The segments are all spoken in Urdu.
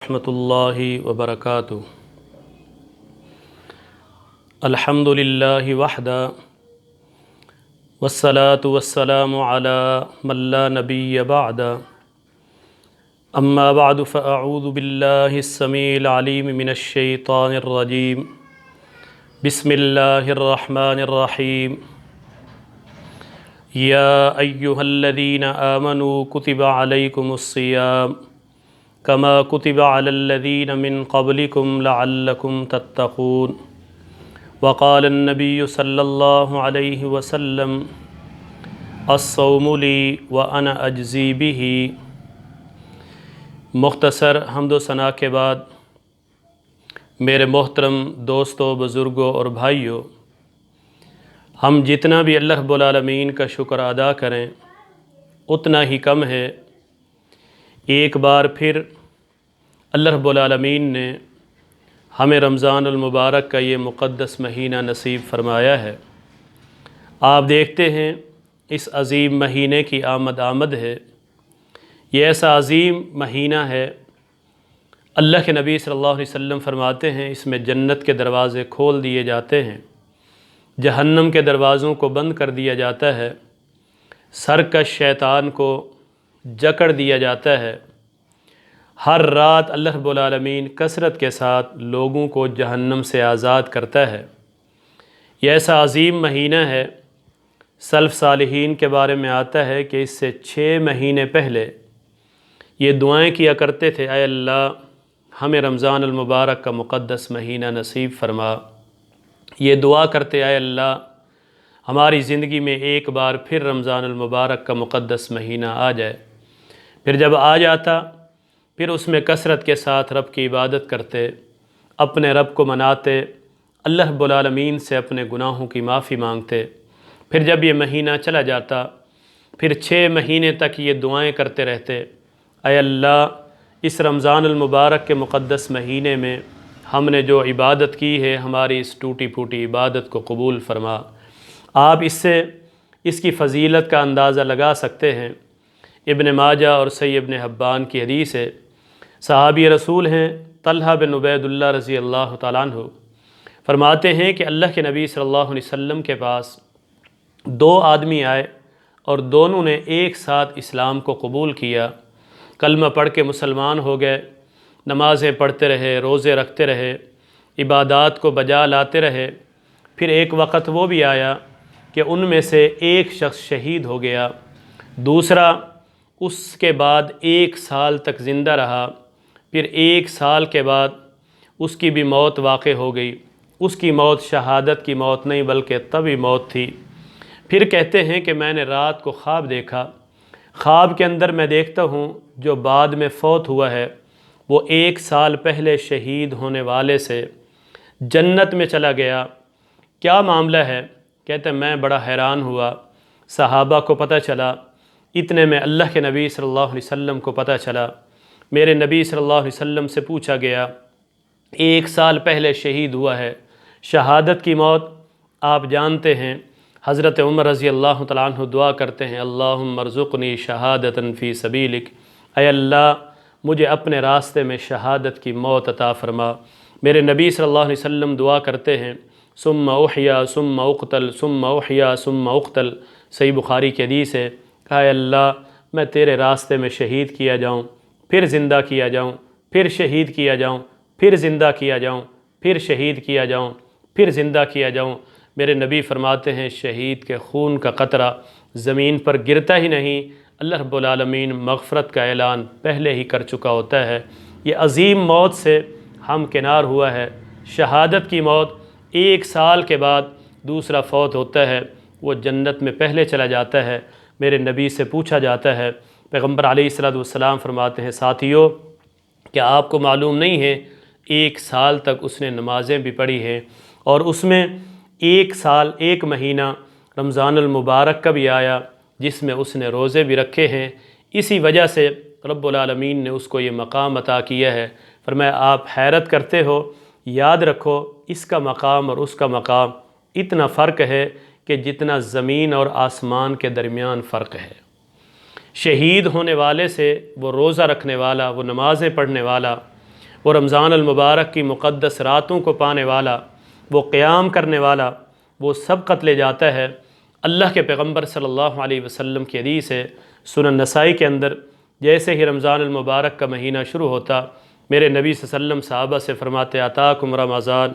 رحمۃ اللہ وبرکاتہ۔ الحمد للہ وحدہ والصلاة والسلام علی من لا نبی بعدہ، اما بعد فاعوذ باللہ السمیع العلیم من الشیطان الرجیم، بسم اللہ الرحمن الرحیم۔ یا ایہا الذین آمنوا کتب علیکم الصیام کما کتب علی الذین من قبلکم لعلکم تتقون۔ وقال النبی صلی اللہ علیہ وسلم الصوم لی وانا اجزی بہ۔ مختصر حمد و ثناء کے بعد میرے محترم دوستوں، بزرگوں اور بھائیوں، ہم جتنا بھی اللہ رب العالمین کا شکر ادا کریں اتنا ہی کم ہے۔ ایک بار پھر اللہ رب العالمین نے ہمیں رمضان المبارک کا یہ مقدس مہینہ نصیب فرمایا ہے۔ آپ دیکھتے ہیں اس عظیم مہینے کی آمد ہے۔ یہ ایسا عظیم مہینہ ہے، اللہ کے نبی صلی اللہ علیہ وسلم فرماتے ہیں اس میں جنت کے دروازے کھول دیے جاتے ہیں، جہنم کے دروازوں کو بند کر دیا جاتا ہے، سرکش شیطان کو جکڑ دیا جاتا ہے۔ ہر رات اللہ رب العالمین کثرت کے ساتھ لوگوں کو جہنم سے آزاد کرتا ہے۔ یہ ایسا عظیم مہینہ ہے، سلف صالحین کے بارے میں آتا ہے کہ اس سے 6 مہینے پہلے یہ دعائیں کیا کرتے تھے، اے اللہ ہمیں رمضان المبارک کا مقدس مہینہ نصیب فرما۔ یہ دعا کرتے، اے اللہ ہماری زندگی میں ایک بار پھر رمضان المبارک کا مقدس مہینہ آ جائے۔ پھر جب آ جاتا پھر اس میں کثرت کے ساتھ رب کی عبادت کرتے، اپنے رب کو مناتے، اللہ رب العالمین سے اپنے گناہوں کی معافی مانگتے۔ پھر جب یہ مہینہ چلا جاتا پھر 6 مہینے تک یہ دعائیں کرتے رہتے، اے اللہ اس رمضان المبارک کے مقدس مہینے میں ہم نے جو عبادت کی ہے ہماری اس ٹوٹی پھوٹی عبادت کو قبول فرما۔ آپ اس سے اس کی فضیلت کا اندازہ لگا سکتے ہیں۔ ابن ماجہ اور صحیح ابن حبان کی حدیث ہے، صحابی رسول ہیں طلحہ بن عبید اللہ رضی اللہ تعالیٰ عنہ، فرماتے ہیں کہ اللہ کے نبی صلی اللہ علیہ وسلم کے پاس 2 آدمی آئے اور دونوں نے ایک ساتھ اسلام کو قبول کیا، کلمہ پڑھ کے مسلمان ہو گئے، نمازیں پڑھتے رہے، روزے رکھتے رہے، عبادات کو بجا لاتے رہے۔ پھر ایک وقت وہ بھی آیا کہ ان میں سے ایک شخص شہید ہو گیا، دوسرا اس کے بعد 1 سال تک زندہ رہا، پھر 1 سال کے بعد اس کی بھی موت واقع ہو گئی۔ اس کی موت شہادت کی موت نہیں بلکہ طبعی موت تھی۔ پھر کہتے ہیں کہ میں نے رات کو خواب دیکھا، خواب کے اندر میں دیکھتا ہوں جو بعد میں فوت ہوا ہے وہ 1 سال پہلے شہید ہونے والے سے جنت میں چلا گیا۔ کیا معاملہ ہے؟ کہتے ہیں میں بڑا حیران ہوا، صحابہ کو پتہ چلا، اتنے میں اللہ کے نبی صلی اللہ علیہ وسلم کو پتہ چلا۔ میرے نبی صلی اللہ علیہ وسلم سے پوچھا گیا، 1 سال پہلے شہید ہوا ہے، شہادت کی موت آپ جانتے ہیں۔ حضرت عمر رضی اللہ تعالیٰ عنہ دعا کرتے ہیں، اللہم ارزقنی شہادۃ فی سبیلک، اے اللہ مجھے اپنے راستے میں شہادت کی موت عطا فرما۔ میرے نبی صلی اللہ علیہ وسلم دعا کرتے ہیں، ثم احیا ثم اقتل ثم احیا ثم اقتل، صحیح بخاری کی حدیث ہے، اے اللہ میں تیرے راستے میں شہید کیا جاؤں، پھر زندہ کیا جاؤں، پھر شہید کیا جاؤں، پھر زندہ کیا جاؤں، پھر شہید کیا جاؤں، پھر زندہ کیا جاؤں۔ میرے نبی فرماتے ہیں شہید کے خون کا قطرہ زمین پر گرتا ہی نہیں، اللہ رب العالمین مغفرت کا اعلان پہلے ہی کر چکا ہوتا ہے۔ یہ عظیم موت سے ہم کنار ہوا ہے۔ شہادت کی موت 1 سال کے بعد دوسرا فوت ہوتا ہے، وہ جنت میں پہلے چلا جاتا ہے۔ میرے نبی سے پوچھا جاتا ہے، پیغمبر علیہ السلام فرماتے ہیں، ساتھیو کیا آپ کو معلوم نہیں ہے 1 سال تک اس نے نمازیں بھی پڑھی ہیں، اور اس میں 1 سال 1 مہینہ رمضان المبارک کا بھی آیا جس میں اس نے روزے بھی رکھے ہیں۔ اسی وجہ سے رب العالمین نے اس کو یہ مقام عطا کیا ہے۔ فرمایا آپ حیرت کرتے ہو، یاد رکھو اس کا مقام اور اس کا مقام اتنا فرق ہے کہ جتنا زمین اور آسمان کے درمیان فرق ہے۔ شہید ہونے والے سے وہ روزہ رکھنے والا، وہ نمازیں پڑھنے والا، وہ رمضان المبارک کی مقدس راتوں کو پانے والا، وہ قیام کرنے والا، وہ سب قتل جاتا ہے۔ اللہ کے پیغمبر صلی اللہ علیہ وسلم کی حدیث ہے سنن نسائی کے اندر، جیسے ہی رمضان المبارک کا مہینہ شروع ہوتا، میرے نبی صلی اللہ علیہ وسلم صحابہ سے فرماتے آتاکم رمضان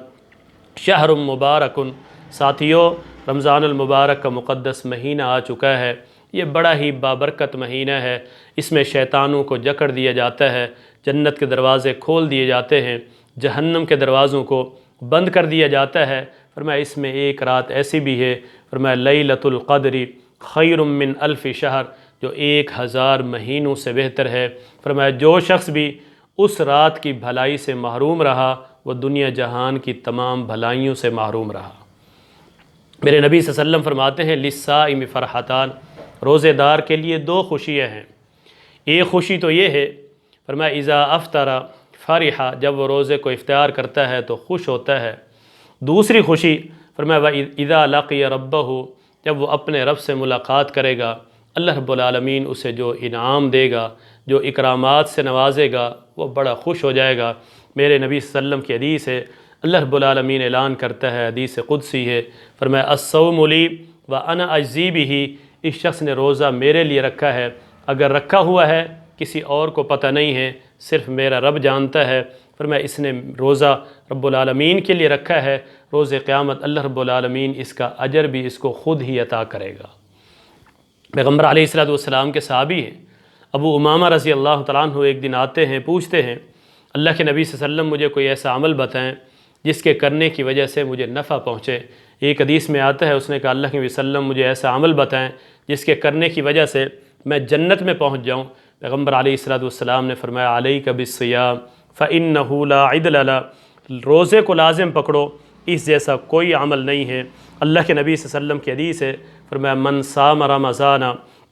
شہر مبارکن، ساتھیو رمضان المبارک کا مقدس مہینہ آ چکا ہے، یہ بڑا ہی بابرکت مہینہ ہے، اس میں شیطانوں کو جکڑ دیا جاتا ہے، جنت کے دروازے کھول دیے جاتے ہیں، جہنم کے دروازوں کو بند کر دیا جاتا ہے۔ فرمایا اس میں ایک رات ایسی بھی ہے، فرمایا لیلۃ القدر خیر من الف شہر، جو 1000 مہینوں سے بہتر ہے۔ فرمایا جو شخص بھی اس رات کی بھلائی سے محروم رہا، وہ دنیا جہان کی تمام بھلائیوں سے محروم رہا۔ میرے نبی صلی اللہ علیہ وسلم فرماتے ہیں للصائم فرحتان، روزے دار کے لیے 2 خوشیاں ہیں۔ ایک خوشی تو یہ ہے، فرمایا اذا افطر فرحا، جب وہ روزے کو افطار کرتا ہے تو خوش ہوتا ہے۔ دوسری خوشی فرمایا اذا لقی ربہ، جب وہ اپنے رب سے ملاقات کرے گا، اللہ رب العالمین اسے جو انعام دے گا، جو اکرامات سے نوازے گا، وہ بڑا خوش ہو جائے گا۔ میرے نبی صلی اللہ علیہ وسلم کی حدیث ہے، اللہ رب العالمین اعلان کرتا ہے، حدیث قدسی ہے، فرمایا الصوم لی وانا اجزی بہ، اس شخص نے روزہ میرے لیے رکھا ہے، اگر رکھا ہوا ہے کسی اور کو پتہ نہیں ہے، صرف میرا رب جانتا ہے۔ فرمایا اس نے روزہ رب العالمین کے لیے رکھا ہے، روز قیامت اللہ رب العالمین اس کا اجر بھی اس کو خود ہی عطا کرے گا۔ پیغمبر علیہ الصلوۃ والسلام کے صحابی ہیں ابو امامہ رضی اللہ تعالیٰ عنہ، ایک دن آتے ہیں، پوچھتے ہیں اللہ کے نبی صلی اللہ علیہ وسلم مجھے کوئی ایسا عمل بتائیں جس کے کرنے کی وجہ سے مجھے نفع پہنچے۔ ایک حدیث میں آتا ہے، اس نے کہا اللہ کے نبی صلی اللہ علیہ وسلم مجھے ایسا عمل بتائیں جس کے کرنے کی وجہ سے میں جنت میں پہنچ جاؤں۔ پیغمبر علیہ الصلوۃ والسلام نے فرمایا علیک بالصیام فإنہ لا عدل لہ، روزے کو لازم پکڑو، اس جیسا کوئی عمل نہیں ہے۔ اللہ کے نبی صلی اللہ علیہ وسلم کی حدیث ہے، فرمایا من صام رمضان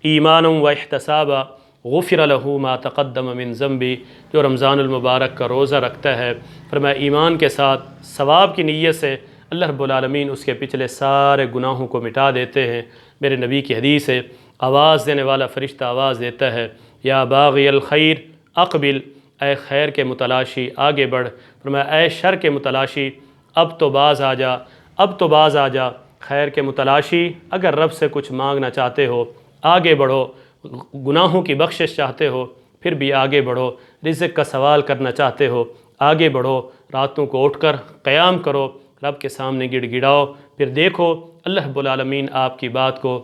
ایمانا واحتسابا غفر لہ ما تقدم من ذنبی، جو رمضان المبارک کا روزہ رکھتا ہے، فرمایا ایمان کے ساتھ ثواب کی نیت سے اللہ رب العالمین اس کے پچھلے سارے گناہوں کو مٹا دیتے ہیں۔ میرے نبی کی حدیث ہے، آواز دینے والا فرشتہ آواز دیتا ہے، یا باغی الخیر اقبل، اے خیر کے متلاشی آگے بڑھ، فرمایا اے شر کے متلاشی اب تو باز آ جا، اب تو باز آ جا۔ خیر کے متلاشی اگر رب سے کچھ مانگنا چاہتے ہو آگے بڑھو، گناہوں کی بخشش چاہتے ہو پھر بھی آگے بڑھو، رزق کا سوال کرنا چاہتے ہو آگے بڑھو، راتوں کو اٹھ کر قیام کرو، رب کے سامنے گڑ گڑاؤ، پھر دیکھو اللہ رب العالمین آپ کی بات کو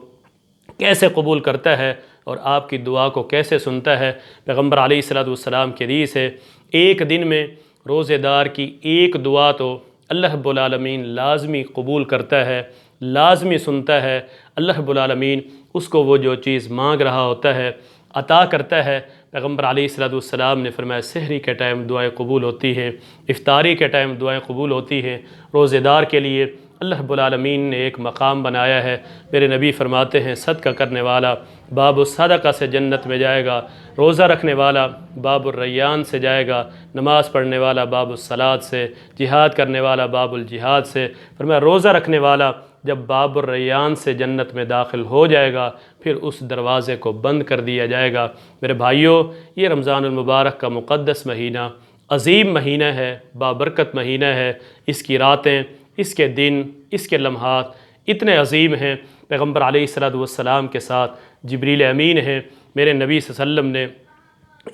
کیسے قبول کرتا ہے اور آپ کی دعا کو کیسے سنتا ہے۔ پیغمبر علیہ الصلوۃ والسلام کی حدیث ہے، ایک دن میں روزے دار کی ایک دعا تو اللہ رب العالمین لازمی قبول کرتا ہے، لازمی سنتا ہے۔ اللہ رب العالمین اس کو وہ جو چیز مانگ رہا ہوتا ہے عطا کرتا ہے۔ پیغمبر علیہ الصلوۃ والسلام نے فرمایا سحری کے ٹائم دعائیں قبول ہوتی ہیں، افطاری کے ٹائم دعائیں قبول ہوتی ہیں۔ روزے دار کے لیے اللہ رب العالمین نے ایک مقام بنایا ہے۔ میرے نبی فرماتے ہیں صدقہ کرنے والا باب الصدقہ سے جنت میں جائے گا، روزہ رکھنے والا باب الریان سے جائے گا، نماز پڑھنے والا باب الصلاۃ سے، جہاد کرنے والا باب الجہاد سے۔ فرمایا روزہ رکھنے والا جب باب الریان سے جنت میں داخل ہو جائے گا پھر اس دروازے کو بند کر دیا جائے گا۔ میرے بھائیوں، یہ رمضان المبارک کا مقدس مہینہ عظیم مہینہ ہے، بابرکت مہینہ ہے، اس کی راتیں، اس کے دن، اس کے لمحات اتنے عظیم ہیں۔ پیغمبر علیہ الصلوۃ والسلام کے ساتھ جبریل امین ہیں۔ میرے نبی صلی اللہ علیہ وسلم نے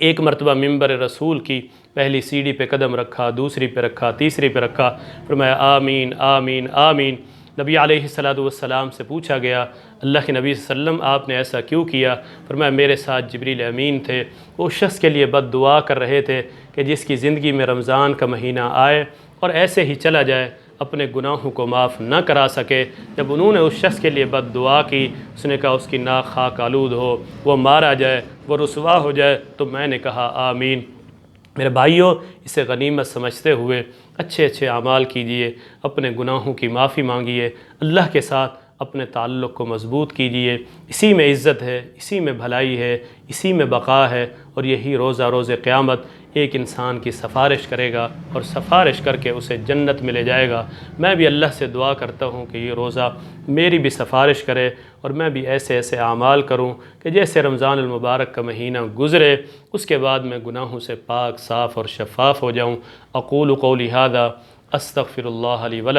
ایک مرتبہ منبر رسول کی پہلی سیڑھی پہ قدم رکھا، دوسری پہ رکھا، تیسری پہ رکھا، فرمایا آمین آمین آمین۔ نبی علیہ الصلوۃ والسلام سے پوچھا گیا اللہ کے نبی صلی اللہ علیہ وسلم آپ نے ایسا کیوں کیا؟ فرمایا میرے ساتھ جبریل امین تھے، وہ شخص کے لیے بد دعا کر رہے تھے کہ جس کی زندگی میں رمضان کا مہینہ آئے اور ایسے ہی چلا جائے، اپنے گناہوں کو معاف نہ کرا سکے۔ جب انہوں نے اس شخص کے لیے بد دعا کی، اس نے کہا اس کی ناک خاک آلود ہو، وہ مارا جائے، وہ رسوا ہو جائے، تو میں نے کہا آمین۔ میرے بھائیوں، اسے غنیمت سمجھتے ہوئے اچھے اچھے اعمال کیجئے، اپنے گناہوں کی معافی مانگیے، اللہ کے ساتھ اپنے تعلق کو مضبوط کیجئے۔ اسی میں عزت ہے، اسی میں بھلائی ہے، اسی میں بقا ہے، اور یہی روز قیامت ایک انسان کی سفارش کرے گا اور سفارش کر کے اسے جنت میں لے جائے گا۔ میں بھی اللہ سے دعا کرتا ہوں کہ یہ روزہ میری بھی سفارش کرے اور میں بھی ایسے ایسے اعمال کروں کہ جیسے رمضان المبارک کا مہینہ گزرے اس کے بعد میں گناہوں سے پاک صاف اور شفاف ہو جاؤں۔ اقول قولی ھذا استغفر اللہ لی ولکم۔